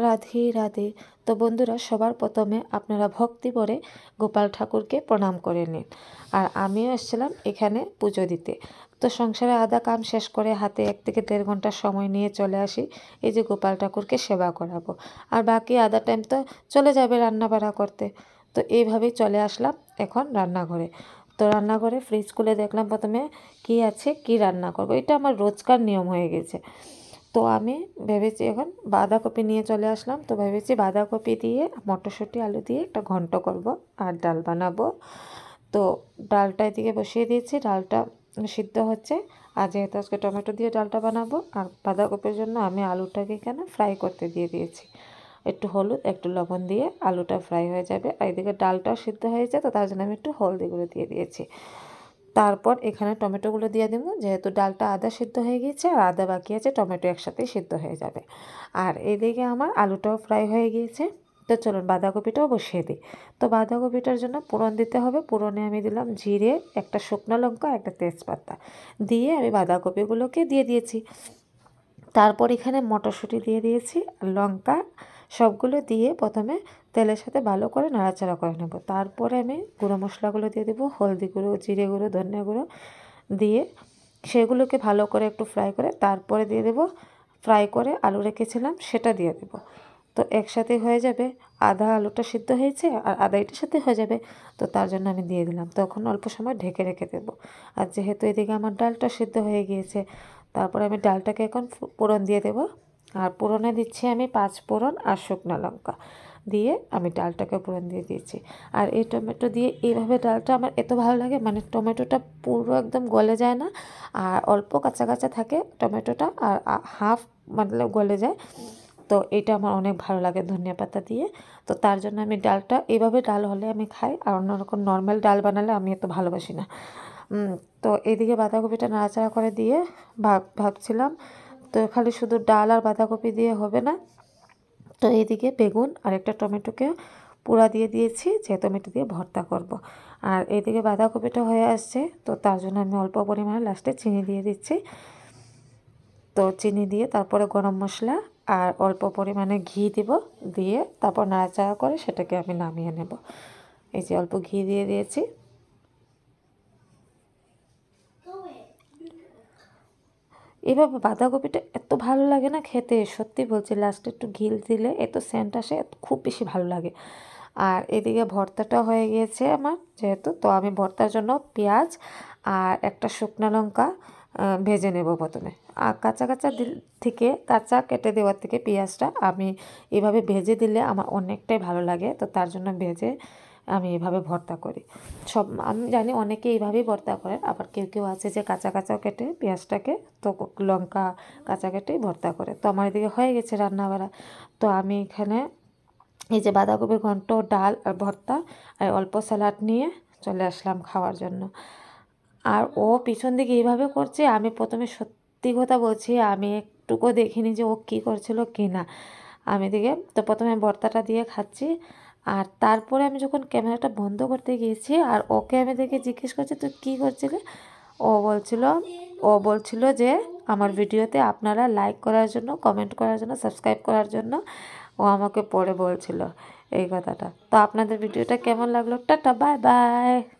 রাধে রাধে। তো বন্ধুরা, সবার প্রথমে আপনারা ভক্তি ভরে গোপাল ঠাকুরকে প্রণাম করে নিন। আর আমিও এসেছিলাম এখানে পুজো দিতে। তো সংসারে আধা কাম শেষ করে হাতে 1 থেকে 1.5 ঘন্টা সময় নিয়ে চলে আসি এই যে গোপাল ঠাকুরকে সেবা করাবো। আর বাকি আধা টাইম তো চলে যাবে রান্না বাড়া করতে। তো এইভাবেই চলে আসলাম এখন রান্নাঘরে। তো রান্নাঘরে ফ্রিজ খুলে দেখলাম প্রথমে কি আছে, কি রান্না করব। এটা আমার রোজকার নিয়ম হয়ে গেছে। তো আমি ভেবেছি এখন বাঁধাকপি নিয়ে চলে আসলাম। তো ভেবেছি বাঁধাকপি দিয়ে মটরশুঁটি আলু দিয়ে একটা ঘন্ট করব আর ডাল বানাবো। তো ডালটা এদিকে বসিয়ে দিয়েছি, ডালটা সিদ্ধ হচ্ছে। আর যেহেতু আজকে টমেটো দিয়ে ডালটা বানাবো আর বাঁধাকপির জন্য আমি আলুটাকে এখানে ফ্রাই করতে দিয়ে দিয়েছি। একটু হলুদ একটু লবণ দিয়ে আলুটা ফ্রাই হয়ে যাবে। আর এদিকে ডালটাও সিদ্ধ হয়েছে, তো তার জন্য আমি একটু হলদি গুঁড়ো দিয়ে দিয়েছি। তারপর এখানে টমেটোগুলো দিয়ে দেবো, যেহেতু ডালটা আদা সিদ্ধ হয়ে গিয়েছে আর আদা বাকি আছে, টমেটো একসাথেই সিদ্ধ হয়ে যাবে। আর এদিকে আমার আলুটাও ফ্রাই হয়ে গিয়েছে। তো চলুন বাঁধাকপিটাও বসিয়ে দিই। তো বাঁধাকপিটার জন্য ফোড়ন দিতে হবে। ফোড়নে আমি দিলাম জিরে, একটা শুকনো লঙ্কা, একটা তেজপাতা দিয়ে আমি বাঁধাকপিগুলোকে দিয়ে দিয়েছি। তারপর এখানে মটরশুঁটি দিয়ে দিয়েছি, লঙ্কা সবগুলো দিয়ে প্রথমে তেলের সাথে ভালো করে নাড়াচাড়া করে নেব। তারপরে আমি গুঁড়ো মশলাগুলো দিয়ে দেবো, হলদি গুঁড়ো, জিরে গুঁড়ো, ধনিয়া গুঁড়ো দিয়ে সেগুলোকে ভালো করে একটু ফ্রাই করে তারপরে দিয়ে দেবো ফ্রাই করে আলু রেখেছিলাম সেটা দিয়ে দেবো। তো একসাথে হয়ে যাবে, আধা আলুটা সিদ্ধ হয়েছে আর আধা এটার সাথে হয়ে যাবে। তো তার জন্য আমি দিয়ে দিলাম। তখন অল্প সময় ঢেকে রেখে দেবো। আর যেহেতু এদিকে আমার ডালটা সিদ্ধ হয়ে গিয়েছে, তারপরে আমি ডালটাকে এখন ফোড়ন দিয়ে দেবো। আর ফোড়নে দিচ্ছি আমি 5 ফোড়ন আর শুকনো লঙ্কা দিয়ে আমি ডালটাকে ফোড়ন দিয়ে দিয়েছি। আর এই টমেটো দিয়ে এইভাবে ডালটা আমার এত ভালো লাগে, মানে টমেটোটা পুরো একদম গলে যায় না আর অল্প কাঁচা কাঁচা থাকে টমেটোটা, আর হাফ মানে গলে যায়। তো এটা আমার অনেক ভালো লাগে ধনিয়া পাতা দিয়ে। তো তার জন্য আমি ডালটা এইভাবে ডাল হলে আমি খাই, আর অন্যরকম নর্মাল ডাল বানালে আমি এত ভালোবাসি না। তো এইদিকে বাঁধাকপিটা নাড়াচাড়া করে দিয়ে ভাবছিলাম তো খালি শুধু ডাল আর বাঁধাকপি দিয়ে হবে না। তো এইদিকে বেগুন আর একটা টমেটোকে পুরা দিয়ে দিয়েছি, যে টমেটো দিয়ে ভর্তা করব। আর এইদিকে বাঁধাকপিটা হয়ে আসছে, তো তার জন্য আমি অল্প পরিমাণে লাস্টে চিনি দিয়ে দিচ্ছি। তো চিনি দিয়ে তারপরে গরম মশলা আর অল্প পরিমাণে ঘি দিব, দিয়ে তারপর নাড়াচাড়া করে সেটাকে আমি নামিয়ে নেব। এই যে অল্প ঘি দিয়ে দিয়েছি। এভাবে বাঁধাকপিটা এত ভালো লাগে না খেতে, সত্যি বলছি। লাস্টে একটু ঘি দিলে এত সেন্ট আসে, খুব বেশি ভালো লাগে। আর এদিকে ভর্তাটা হয়ে গিয়েছে আমার যেহেতু, তো আমি ভর্তার জন্য পেঁয়াজ আর একটা শুকনো লঙ্কা ভেজে নেব প্রথমে। আর কাঁচা কাঁচা থেকে কাঁচা কেটে দেওয়ার থেকে পেঁয়াজটা আমি এভাবে ভেজে দিলে আমার অনেকটাই ভালো লাগে। তো তার জন্য ভেজে আমি এভাবে ভর্তা করি। আমি জানি অনেকে এইভাবেই ভর্তা করে, আবার কেউ কেউ আছে যে কাঁচা কাঁচাও কেটে পেঁয়াজটাকে, তো লঙ্কা কাঁচা কেটেই ভর্তা করে। তো আমার এদিকে হয়ে গেছে রান্নাবাড়া। তো আমি এখানে এই যে বাঁধাকপির ঘন্ট, ডাল আর ভর্তা আর অল্প স্যালাড নিয়ে চলে আসলাম খাওয়ার জন্য। আর ও পিছন দিকে এইভাবে করছে, আমি প্রথমে সত্যি কথা বলছি আমি একটুকু দেখিনি যে ও কী করছিল কি না। আমি দিকে তো প্রথমে ভর্তাটা দিয়ে খাচ্ছি, আর তারপরে আমি যখন ক্যামেরাটা বন্ধ করতে গিয়েছি আর ওকে আমি দেখে জিজ্ঞেস করছি তুই কী করছিলি, ও বলছিল যে আমার ভিডিওতে আপনারা লাইক করার জন্য, কমেন্ট করার জন্য, সাবস্ক্রাইব করার জন্য ও আমাকে পরে বলছিল এই কথাটা। তো আপনাদের ভিডিওটা কেমন লাগলো? Tata, bye bye.